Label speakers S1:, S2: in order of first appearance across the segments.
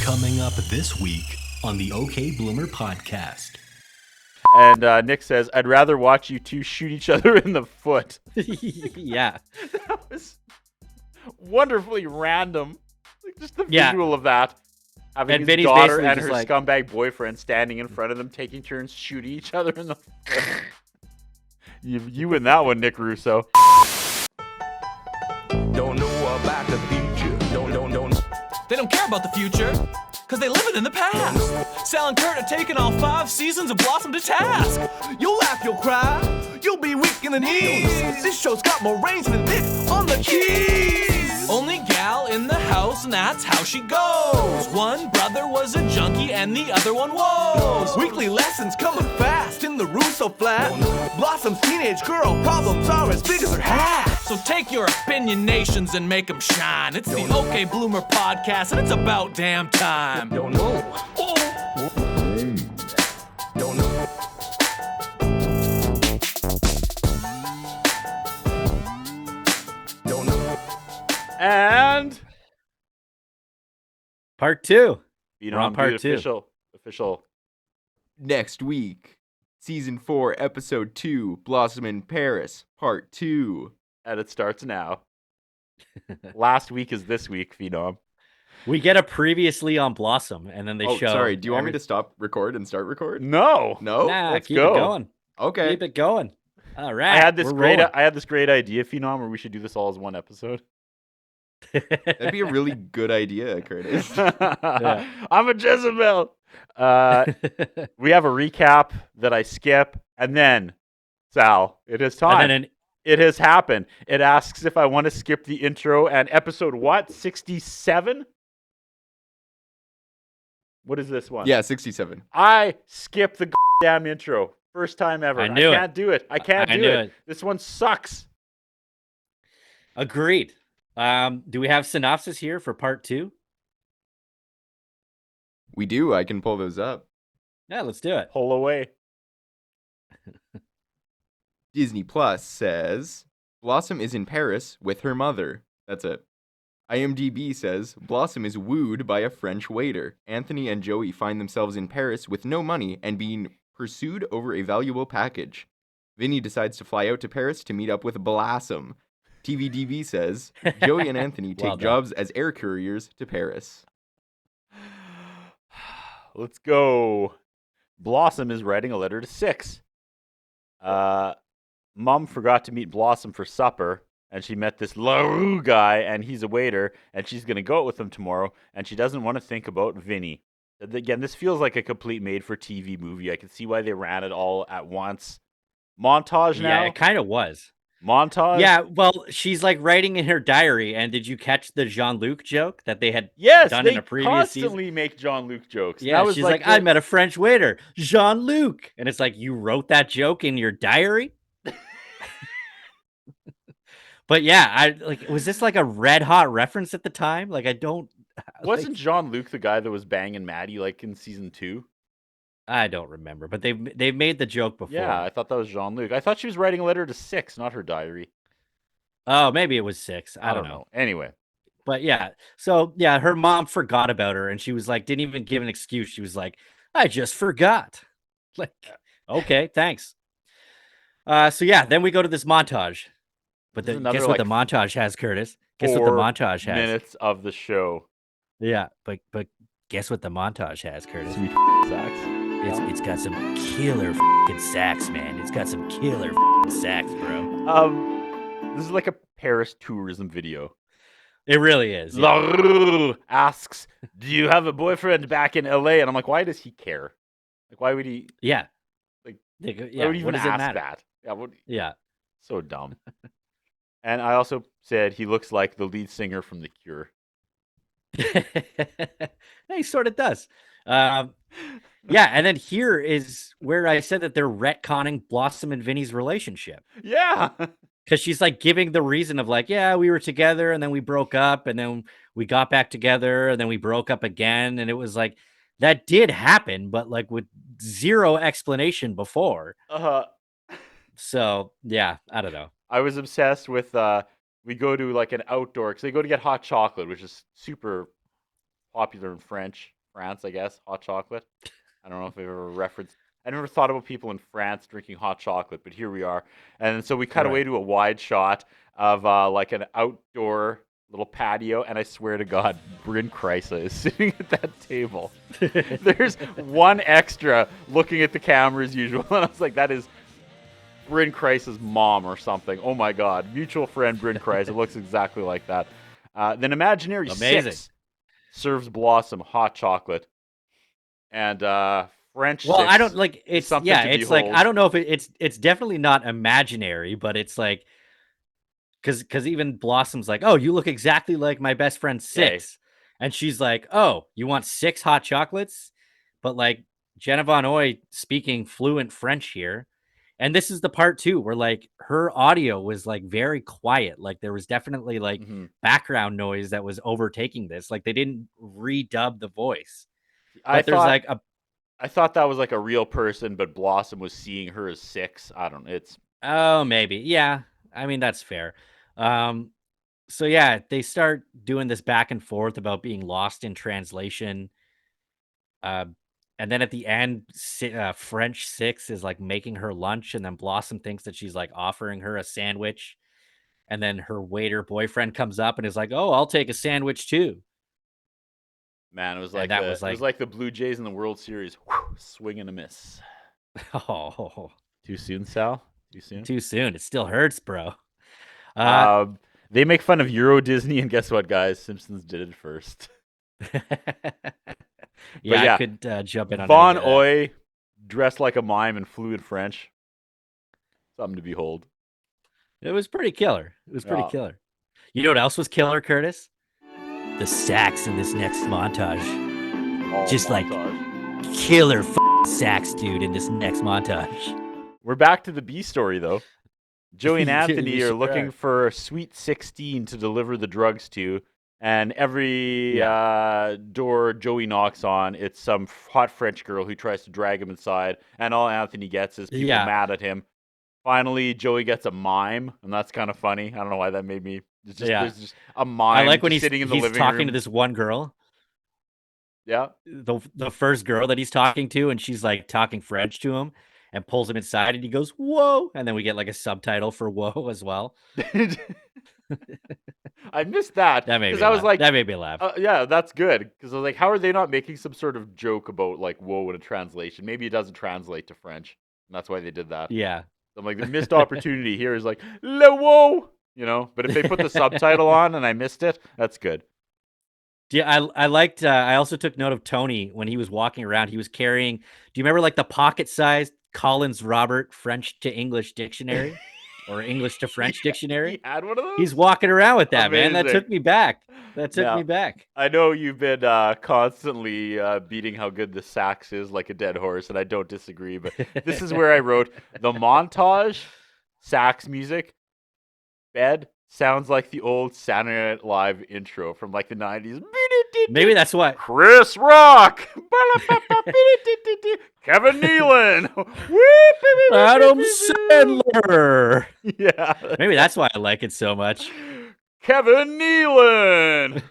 S1: Coming up this week on the OK Bloomer podcast.
S2: And Nick says, I'd rather watch you two shoot each other in the foot.
S3: Yeah.
S2: That was wonderfully random. Like, just the visual of that. Having
S3: And
S2: his
S3: Vinny's
S2: daughter
S3: basically
S2: and
S3: just
S2: her
S3: like-
S2: scumbag boyfriend standing in front of them, taking turns shooting each other in the foot. You win that one, Nick Russo.
S4: Don't know about the future. Don't.
S5: They don't care about the future, because they live it in the past. Sal and Curtis taking all 5 seasons of Blossom to task. You'll laugh, you'll cry, you'll be weak in the knees. This show's got more range than Nick on the keys. Only gal in the house, and that's how she goes. One brother was a junkie, and the other one was. Weekly lessons coming fast in the Russo flat. Blossom's teenage girl problems are as big as her hat. So take your opinionations and make them shine. It's the OK Bloomer podcast, and it's about damn time.
S4: Don't know. Don't know. Don't know.
S2: And
S3: Part 2.
S2: you
S3: We're on part 2.
S2: Official.
S6: Next week, Season 4, Episode 2, Blossom in Paris, Part 2.
S2: And it starts now. Last week is this week, Phenom.
S3: We get a previously on Blossom, and then they show.
S6: Sorry, do you want me to stop record and start record?
S2: No.
S6: No?
S3: Nah,
S2: let's
S3: keep
S2: go.
S3: it going.
S6: Okay.
S3: Keep it going. All right.
S2: I had this
S3: we're rolling.
S2: great idea, Phenom, where we should do this all as one episode.
S6: That'd be a really good idea, Curtis.
S2: I'm a Jezebel. We have a recap that I skip, and then, Sal, it is time.
S3: And then
S2: It has happened. It asks if I want to skip the intro and episode what? 67? What is this one?
S6: Yeah, 67.
S2: I skipped the damn intro. First time ever.
S3: I knew it.
S2: can't do it. I can't
S3: I
S2: do
S3: knew
S2: it.
S3: it.
S2: This one sucks.
S3: Agreed. Do we have synopsis here for part 2?
S6: We do. I can pull those up.
S3: Yeah, let's do it.
S2: Pull away.
S6: Disney Plus says Blossom is in Paris with her mother. That's it. IMDb says Blossom is wooed by a French waiter. Anthony and Joey find themselves in Paris with no money and being pursued over a valuable package. Vinny decides to fly out to Paris to meet up with Blossom. TVDB says Joey and Anthony take
S3: Well done.
S6: jobs as air couriers to Paris.
S2: Let's go. Blossom is writing a letter to 6. Mom forgot to meet Blossom for supper, and she met this LaRue guy, and he's a waiter, and she's going to go out with him tomorrow, and she doesn't want to think about Vinny. Again, this feels like a complete made-for-TV movie. I can see why they ran it all at once. Montage now?
S3: Yeah, it kind of was.
S2: Montage?
S3: Yeah, well, she's like writing in her diary. And did you catch the Jean-Luc joke that they had
S2: Yes,
S3: done
S2: they
S3: in a previous
S2: constantly
S3: season?
S2: make Jean-Luc jokes.
S3: Yeah,
S2: That was
S3: she's like, I
S2: the-
S3: met a French waiter, Jean-Luc. And it's like, you wrote that joke in your diary? But yeah, was this like a red hot reference at the time? Like, I don't.
S2: Wasn't Jean-Luc the guy that was banging Maddie like in season 2?
S3: I don't remember, but they've made the joke before.
S2: Yeah, I thought that was Jean-Luc. I thought she was writing a letter to 6, not her diary.
S3: Oh, maybe it was 6. I don't know.
S2: Anyway.
S3: But yeah, so yeah, her mom forgot about her, and she was like, didn't even give an excuse. She was like, I just forgot. Like, okay, thanks. So yeah, then we go to this montage. But
S2: This is another,
S3: guess what
S2: like,
S3: the montage has, Curtis? Guess what the
S2: 4
S3: montage has?
S2: minutes of the show.
S3: Yeah, but guess what the montage has, Curtis?
S2: Sweet sax.
S3: It's got some killer fucking sax, man. It's got some killer fucking sax, bro.
S2: This is like a Paris tourism video.
S3: It really is. Yeah.
S2: LaRue asks, do you have a boyfriend back in LA? And I'm like, why does he care? Like, why would he
S3: Yeah.
S2: Like,
S3: Yeah.
S2: why would he
S3: What
S2: even
S3: does it
S2: ask
S3: matter?
S2: that? Yeah,
S3: Yeah.
S2: so dumb. And I also said he looks like the lead singer from The Cure.
S3: He sort of does. Yeah, and then here is where I said that they're retconning Blossom and Vinny's relationship.
S2: Yeah.
S3: Because she's like giving the reason of like, yeah, we were together and then we broke up and then we got back together and then we broke up again. And it was like, that did happen, but like with zero explanation before. So yeah, I don't know.
S2: I was obsessed with we go to like an outdoor because they go to get hot chocolate, which is super popular in France, I guess, hot chocolate. I don't know if I've ever referenced. I never thought about people in France drinking hot chocolate, but here we are. And so we cut away to a wide shot of like an outdoor little patio, and I swear to God, Bryn Kreisa is sitting at that table. There's one extra looking at the camera as usual, and I was like, that is Bryn Kreisa's mom or something. Oh my God, mutual friend Bryn Kreisa looks exactly like that. Then Imaginary Six serves Blossom hot chocolate, and French.
S3: Well,
S2: Six
S3: I don't like it's
S2: something
S3: yeah,
S2: to
S3: it's like
S2: behold.
S3: I don't know if it's definitely not imaginary, but it's like because even Blossom's like, oh, you look exactly like my best friend Six, and she's like, oh, you want 6 hot chocolates, but like Jenna Von Oy speaking fluent French here. And this is the part too where like her audio was like very quiet. Like there was definitely like background noise that was overtaking this. Like they didn't redub the voice. But there's like a
S2: I thought that was like a real person, but Blossom was seeing her as 6. I don't know.
S3: oh, maybe. Yeah. I mean, that's fair. So yeah, they start doing this back and forth about being lost in translation. And then at the end, French Six is like making her lunch, and then Blossom thinks that she's like offering her a sandwich. And then her waiter boyfriend comes up and is like, "Oh, I'll take a sandwich too."
S2: Man, it was
S3: And
S2: like
S3: that
S2: the
S3: was
S2: it was
S3: like,
S2: like the Blue Jays in the World Series. Whew, swing and a miss.
S3: oh,
S2: Too soon, Sal? Too soon?
S3: too soon. It still hurts, bro.
S2: They make fun of Euro Disney, and guess what, guys? Simpsons did it first.
S3: Yeah, I could jump in on
S2: Von
S3: any of that.
S2: Oy dressed like a mime in fluent French. Something to behold.
S3: It was pretty killer. It was pretty killer. You know what else was killer, Curtis? The sax in this next montage. Just like killer sax, dude, in this next montage.
S2: We're back to the B story, though. Joey and Anthony
S3: We
S2: are
S3: sure
S2: looking
S3: are.
S2: for a Sweet 16 to deliver the drugs to, and every door Joey knocks on, it's some hot French girl who tries to drag him inside, and all Anthony gets is people mad at him. Finally, Joey gets a mime, and that's kind of funny. I don't know why that made me. There's just a mime.
S3: I like when he's
S2: sitting in the living
S3: talking
S2: room.
S3: to this one girl.
S2: Yeah.
S3: The first girl that he's talking to, and she's like talking French to him and pulls him inside, and he goes, "Whoa!" And then we get like a subtitle for "whoa" as well.
S2: I missed that.
S3: That made me
S2: I was
S3: laugh.
S2: like,
S3: that made me laugh.
S2: yeah, that's good. Because I was like, how are they not making some sort of joke about like "whoa" in a translation? Maybe it doesn't translate to French, and that's why they did that.
S3: Yeah.
S2: I'm like, the missed opportunity here is like, le whoa, you know. But if they put the subtitle on and I missed it, that's good.
S3: Yeah, I liked. I also took note of Tony when he was walking around. He was carrying. Do you remember like the pocket-sized Collins Robert French to English dictionary, or English to French dictionary?
S2: He had one of those.
S3: He's walking around with that, man. That
S2: Amazing.
S3: took me back. That took me back.
S2: I know you've been constantly beating how good the sax is like a dead horse, and I don't disagree. But this is where I wrote the montage sax music bed sounds like the old Saturday Night Live intro from like the 90s.
S3: Maybe that's what
S2: Chris Rock, Kevin Nealon,
S3: Adam Sandler.
S2: Yeah,
S3: Maybe that's why I like it so much.
S2: Kevin Nealon.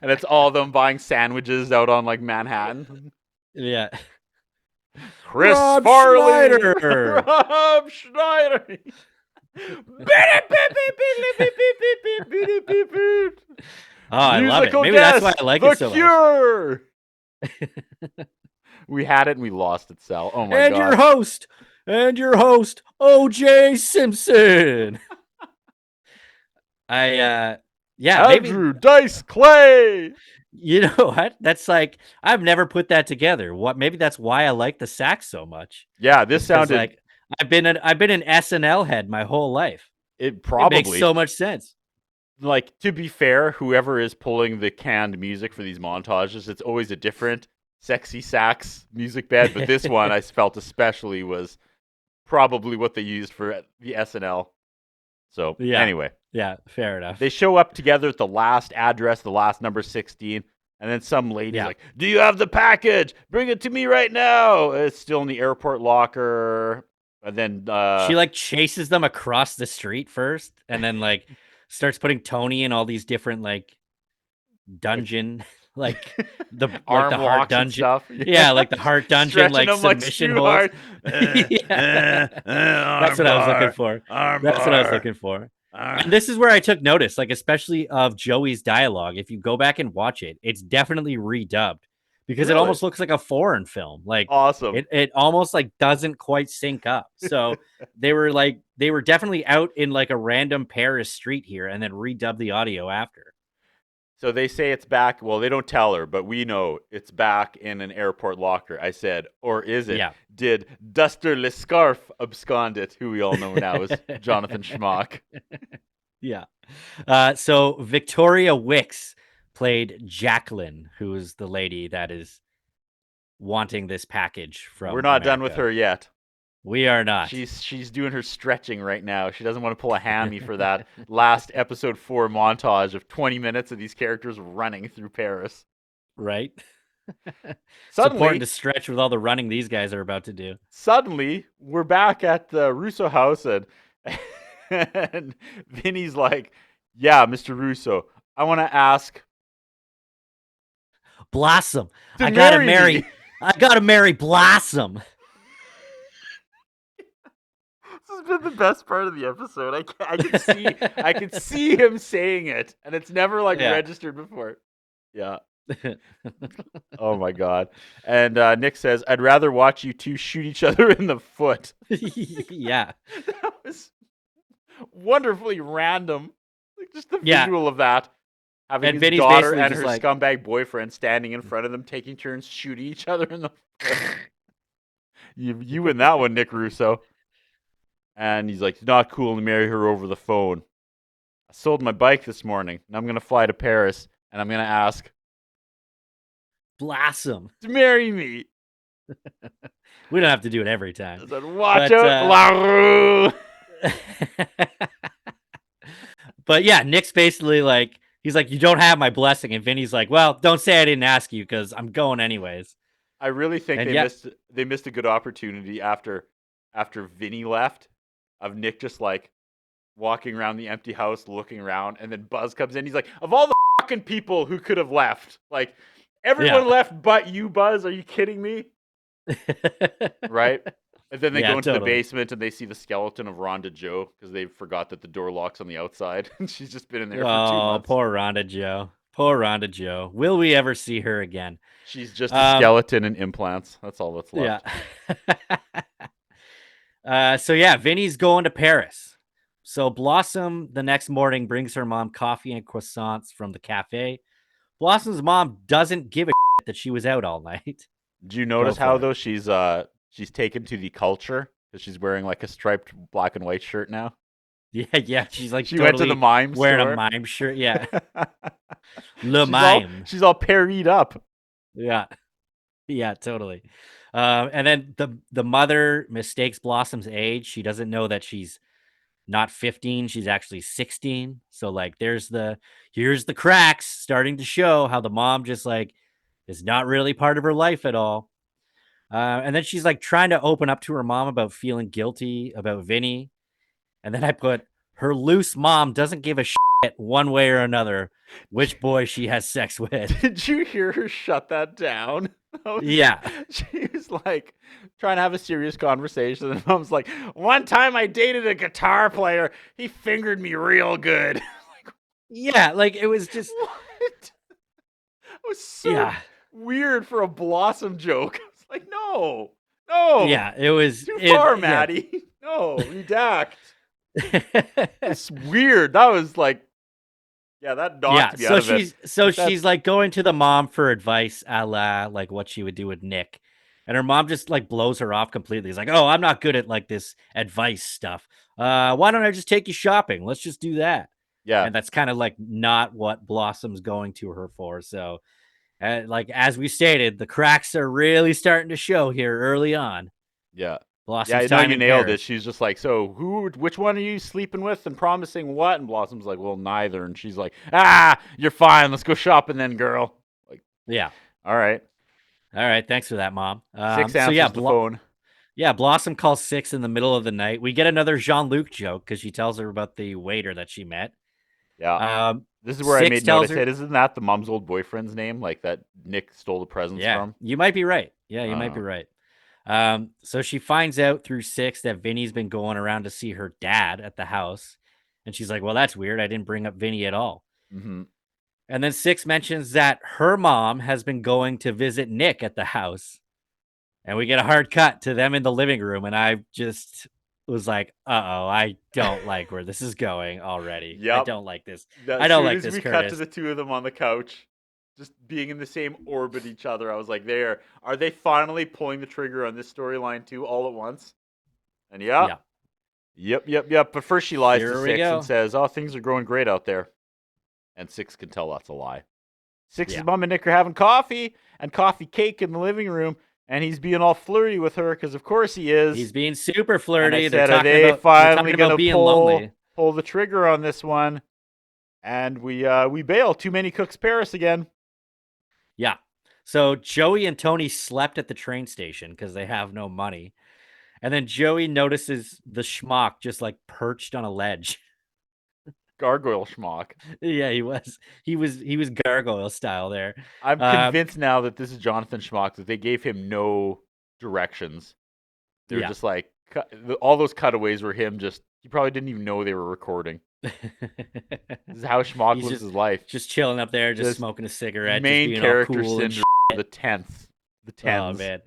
S2: And it's all them buying sandwiches out on like Manhattan.
S3: Yeah.
S2: Chris
S3: Rob
S2: Farley.
S3: Schneider.
S2: Rob Schneider.
S3: Oh, I love it.
S2: Musical
S3: Maybe that's why
S2: guest,
S3: I like
S2: The
S3: it so much.
S2: Cure. We had it and we lost it, Sal. Oh my
S3: And
S2: god.
S3: your host, O.J. Simpson. Yeah,
S2: Andrew
S3: maybe
S2: Dice Clay.
S3: you know what? That's like I've never put that together. Maybe that's why I like the sax so much.
S2: Yeah, this
S3: 'Cause,
S2: sounded
S3: like I've been an SNL head my whole life.
S2: it probably
S3: It makes so much sense.
S2: like, to be fair, whoever is pulling the canned music for these montages, it's always a different sexy sax music bed, but this one I felt especially was probably what they used for the SNL. So anyway,
S3: Yeah, fair enough.
S2: they show up together at the last address, the last number 16, and then some lady's like, "Do you have the package? Bring it to me right now." It's still in the airport locker. And then
S3: she like chases them across the street first, and then like starts putting Tony in all these different like dungeon, like the
S2: Arm
S3: the
S2: locks
S3: heart
S2: and
S3: dungeon.
S2: stuff.
S3: Yeah, like the heart dungeon,
S2: Stretching
S3: like
S2: them like
S3: submission
S2: Stu
S3: holds.
S2: Hart.
S3: That's what I was looking for. That's what I was looking for. And this is where I took notice, like especially of Joey's dialogue. If you go back and watch it, it's definitely redubbed because it
S2: Really?
S3: almost looks like a foreign film. Like
S2: Awesome.
S3: it almost like doesn't quite sync up. So they were definitely out in like a random Paris street here and then redubbed the audio after.
S2: So they say it's back. Well, they don't tell her, but we know it's back in an airport locker. I said, or is it?
S3: Yeah.
S2: Did Duster Lescarf abscond it, who we all know now as Jonathan Schmock?
S3: Yeah. So Victoria Wicks played Jacqueline, who is the lady that is wanting this package from
S2: We're not done with
S3: America.
S2: her yet.
S3: We are not.
S2: She's doing her stretching right now. She doesn't want to pull a hammy for that last episode 4 montage of 20 minutes of these characters running through Paris.
S3: Right. It's
S2: Suddenly,
S3: important to stretch with all the running these guys are about to do.
S2: suddenly we're back at the Russo house and Vinny's like, "Yeah, Mr. Russo, I want to ask
S3: Blossom.
S2: to
S3: I gotta
S2: marry me."
S3: marry Blossom.
S2: This has been the best part of the episode. I can see him saying it, and it's never like
S3: Yeah.
S2: registered before. Yeah. Oh my god. And Nick says, "I'd rather watch you two shoot each other in the foot."
S3: Yeah.
S2: That was wonderfully random. Like just the
S3: Yeah.
S2: visual of that. Having
S3: And
S2: his
S3: Vinny's
S2: daughter
S3: basically
S2: and
S3: just
S2: her
S3: like-
S2: scumbag boyfriend standing in front of them, taking turns shooting each other in the foot. You win that one, Nick Russo. And he's like, "It's not cool to marry her over the phone. I sold my bike this morning, and I'm going to fly to Paris, and I'm going to ask
S3: Blossom.
S2: to marry me."
S3: We don't have to do it every
S2: I
S3: time.
S2: said, "Watch
S3: But,
S2: out, LaRue."
S3: But yeah, Nick's basically like, he's like, "You don't have my blessing." And Vinny's like, "Well, don't say I didn't ask you because I'm going anyways."
S2: I really think
S3: And
S2: they missed a good opportunity after Vinny left, of Nick just like walking around the empty house looking around, and then Buzz comes in. He's like, "Of all the fucking people who could have left, like everyone
S3: Yeah.
S2: left but you, Buzz. Are you kidding me?" Right? And then they
S3: Yeah,
S2: go into the
S3: totally.
S2: basement and they see the skeleton of Rhonda Joe because they forgot that the door locks on the outside, and she's just been in there for 2
S3: Oh,
S2: months.
S3: poor Rhonda Joe. Poor Rhonda Joe. Will we ever see her again?
S2: She's just a skeleton and implants. That's all that's left.
S3: Yeah. So yeah, Vinny's going to Paris. So Blossom the next morning brings her mom coffee and croissants from the cafe. Blossom's mom doesn't give a shit that she was out all night.
S2: Do you notice
S3: for
S2: how
S3: it.
S2: though she's taken to the culture because she's wearing like a striped black and white shirt now?
S3: Yeah. She's like
S2: She went to the mime
S3: wearing
S2: store.
S3: a mime shirt. Yeah. Le
S2: She's
S3: mime.
S2: She's all parried up.
S3: Yeah. Yeah, totally. And then the mother mistakes Blossom's age. She doesn't know that she's not 15, she's actually 16. So like here's the cracks starting to show how the mom just like is not really part of her life at all. And then she's like trying to open up to her mom about feeling guilty about Vinny. And then I put, her loose mom doesn't give a shit one way or another which boy she has sex with.
S2: Did you hear her shut that down?
S3: Yeah.
S2: She was like trying to have a serious conversation, and Mom's like, "One time I dated a guitar player. He fingered me real good."
S3: Yeah, like it was just
S2: What? It was so
S3: yeah.
S2: weird for a Blossom joke. It's like, no.
S3: Yeah, it was
S2: Too far,
S3: yeah.
S2: Maddie. No, redact. It's weird. That was like, yeah, that knocked me out of it.
S3: She's like going to the mom for advice, a la like what she would do with Nick, and her mom just like blows her off completely. It's like, "Oh, I'm not good at like this advice stuff. Why don't I just take you shopping? Let's just do that."
S2: Yeah,
S3: And that's kind of like not what Blossom's going to her for. So, like as we stated, the cracks are really starting to show here early on.
S2: yeah.
S3: Blossom's
S2: Yeah, no,
S3: time
S2: you
S3: in
S2: nailed
S3: Paris.
S2: it. She's just like, "So which one are you sleeping with and promising what?" And Blossom's like, "Well, neither." And she's like, "You're fine. Let's go shopping then, girl." Like,
S3: Yeah.
S2: all right.
S3: All right. Thanks for that, Mom.
S2: Six
S3: so
S2: answers
S3: yeah,
S2: the phone.
S3: Yeah, Blossom calls 6 in the middle of the night. We get another Jean-Luc joke because she tells her about the waiter that she met.
S2: Yeah. This is where I
S3: Six
S2: made
S3: tells
S2: note. I
S3: her-
S2: said, isn't that the mom's old boyfriend's name? Like that Nick stole the presents
S3: Yeah,
S2: from?
S3: you might be right. Yeah, you might be
S2: Oh.
S3: right. So she finds out through Six that Vinny's been going around to see her dad at the house. And she's like, well, that's weird. I didn't bring up Vinny at all.
S2: Mm-hmm.
S3: And then Six mentions that her mom has been going to visit Nick at the house. And we get a hard cut to them in the living room. And I just was like, uh-oh, I don't like where this is going already. I
S2: Yep.
S3: don't like this.
S2: As
S3: I don't
S2: soon
S3: like
S2: as
S3: this,
S2: we cut
S3: Curtis.
S2: to the two of them on the couch, just being in the same orbit each other, I was like, there. Are they finally pulling the trigger on this storyline too all at once? And
S3: Yeah.
S2: Yep. But first she lies
S3: Here
S2: to
S3: we
S2: Six
S3: go.
S2: and says, oh, things are growing great out there. And Six can tell that's a lie. Six's
S3: Yeah.
S2: mom and Nick are having coffee and coffee cake in the living room. And he's being all flirty with her because, of course, he is.
S3: He's being super
S2: And
S3: flirty.
S2: I
S3: They're
S2: said, are
S3: talking
S2: they
S3: about,
S2: finally going to
S3: being lonely.
S2: pull the trigger on this one? And we bail. Too many cooks Paris again.
S3: Yeah. So Joey and Tony slept at the train station because they have no money. And then Joey notices the schmuck just like perched on a ledge.
S2: Gargoyle schmuck.
S3: Yeah, he was gargoyle style there.
S2: I'm convinced now that this is Jonathan Schmuck, that they gave him no directions. They were
S3: Yeah.
S2: just like, all those cutaways were him just, he probably didn't even know they were recording. This is how Schmuck
S3: He's
S2: lives
S3: just
S2: his life.
S3: Just chilling up there, just
S2: Just
S3: smoking a cigarette,
S2: Main
S3: just being all
S2: character
S3: cool and
S2: syndrome, the 10th. The 10s.
S3: Oh man.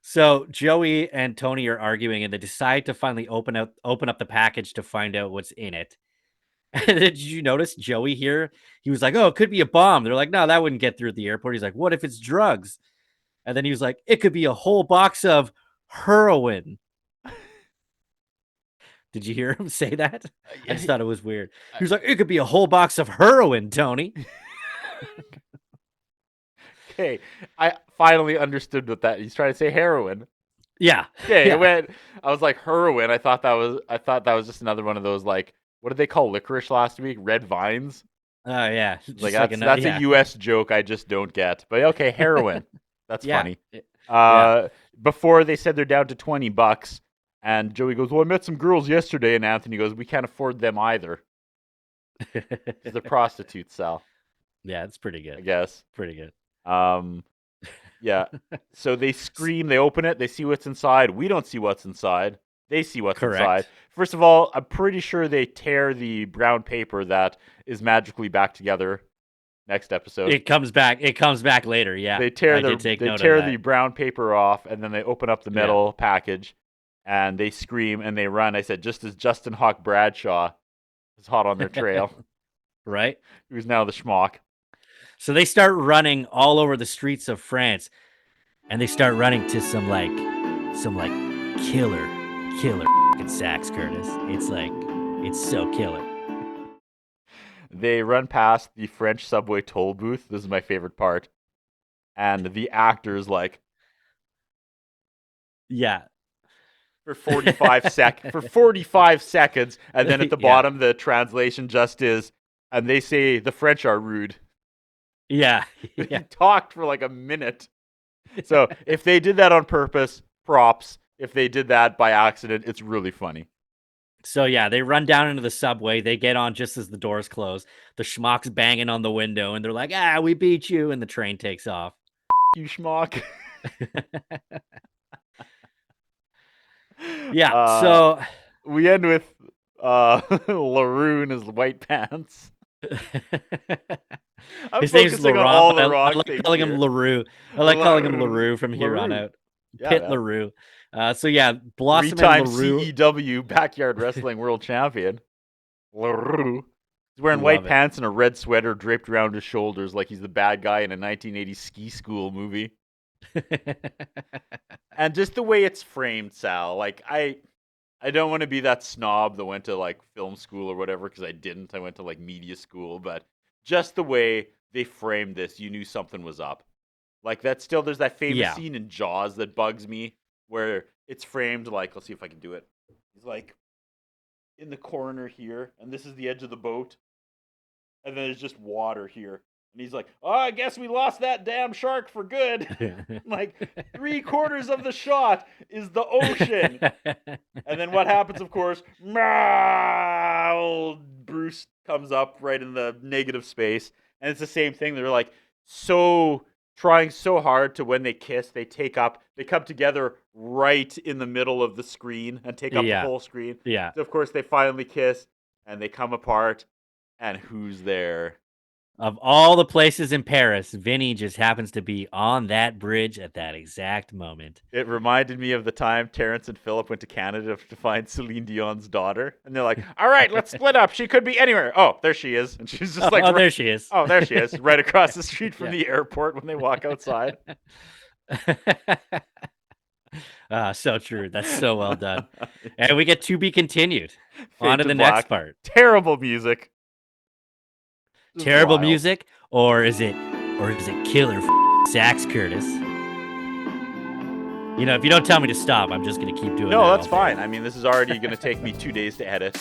S3: So Joey and Tony are arguing and they decide to finally open up the package to find out what's in it. And did you notice Joey here? He was like, oh, it could be a bomb. They're like, no, that wouldn't get through at the airport. He's like, what if it's drugs? And then he was like, it could be a whole box of heroin. Did you hear him say that? I just thought it was weird. He was like, it could be a whole box of heroin, Tony.
S2: Okay, I finally understood what that, he's trying to say heroin.
S3: Yeah.
S2: Okay,
S3: Yeah.
S2: I was like, heroin. I thought that was just another one of those, like, what did they call licorice last week? Red vines?
S3: Oh yeah. Just
S2: Like,
S3: like
S2: that's
S3: yeah.
S2: a US joke I just don't get. But okay, heroin. That's
S3: Yeah.
S2: funny. Before they said they're down to $20, and Joey goes, well, I met some girls yesterday, and Anthony goes, we can't afford them either. They're prostitutes, Sal,
S3: Yeah, it's pretty
S2: I
S3: good.
S2: guess.
S3: Pretty good.
S2: Yeah. So they scream, they open it, they see what's inside. We don't see what's inside. They see what's
S3: Correct.
S2: inside. First of all, I'm pretty sure they tear the brown paper that is magically back together next episode.
S3: It comes back later. Yeah.
S2: They tear
S3: I
S2: the
S3: did take note of
S2: the
S3: that.
S2: brown paper off, and then they open up the metal package, and they scream and they run. I said, just as Justin Hawk Bradshaw is hot on their trail,
S3: Right?
S2: who's now the schmuck.
S3: So they start running all over the streets of France, and they start running to some killer fucking sax, Curtis. It's so killer.
S2: They run past the French subway toll booth. This is my favorite part. And the actor's like,
S3: Yeah.
S2: for 45 seconds, and then at the
S3: Yeah.
S2: bottom the translation just is, and they say the French are rude.
S3: Yeah.
S2: He
S3: Yeah.
S2: talked for like a minute. So if they did that on purpose, props. If they did that by accident, it's really funny.
S3: So yeah, they run down into the subway. They get on just as the doors close. The schmuck's banging on the window, and they're like, we beat you, and the train takes off.
S2: You schmuck.
S3: Yeah, so
S2: we end with LaRue in his white pants. I'm
S3: his name's
S2: focusing on
S3: Laurent,
S2: all
S3: but
S2: the wrong
S3: I like
S2: things
S3: calling
S2: here.
S3: him LaRue. I like calling him
S2: LaRue.
S3: LaRue from here on
S2: LaRue.
S3: out.
S2: Yeah,
S3: Pit
S2: man.
S3: LaRue. So yeah, Blossom
S2: Three-time
S3: and LaRue.
S2: CEW Backyard Wrestling World Champion. LaRue. He's wearing
S3: Love
S2: white
S3: it.
S2: pants and a red sweater draped around his shoulders like he's the bad guy in a 1980s ski school movie. And just the way it's framed, Sal, like I don't want to be that snob that went to like film school or whatever, because I didn't. I went to like media school, but just the way they framed this, you knew something was up. Like there's that famous scene in Jaws that bugs me where it's framed like, let's see if I can do it. He's like in the corner here, and this is the edge of the boat, and then there's just water here. And he's like, oh, I guess we lost that damn shark for good. Like 3/4 of the shot is the ocean. And then what happens, of course, Bruce comes up right in the negative space, and it's the same thing. They're like trying so hard to, when they kiss, they come together right in the middle of the screen and take up the whole screen.
S3: Yeah.
S2: So of course they finally kiss and they come apart, and who's there?
S3: Of all the places in Paris, Vinny just happens to be on that bridge at that exact moment.
S2: It reminded me of the time Terrence and Philip went to Canada to find Celine Dion's daughter. And they're like, all right, let's split up. She could be anywhere. Oh, there she is. And she's just like,
S3: there she is.
S2: Oh, there she is. Right across the street from the airport when they walk outside.
S3: So true. That's so well done. And we get to be continued.
S2: Fade
S3: On to
S2: to
S3: the
S2: black.
S3: next part.
S2: Terrible music. Just
S3: Terrible
S2: wild.
S3: music, or is it killer Sax Curtis? You know, if you don't tell me to stop, I'm just gonna keep doing.
S2: No,
S3: that
S2: that's fine. I mean, this is already going to take me 2 days to edit.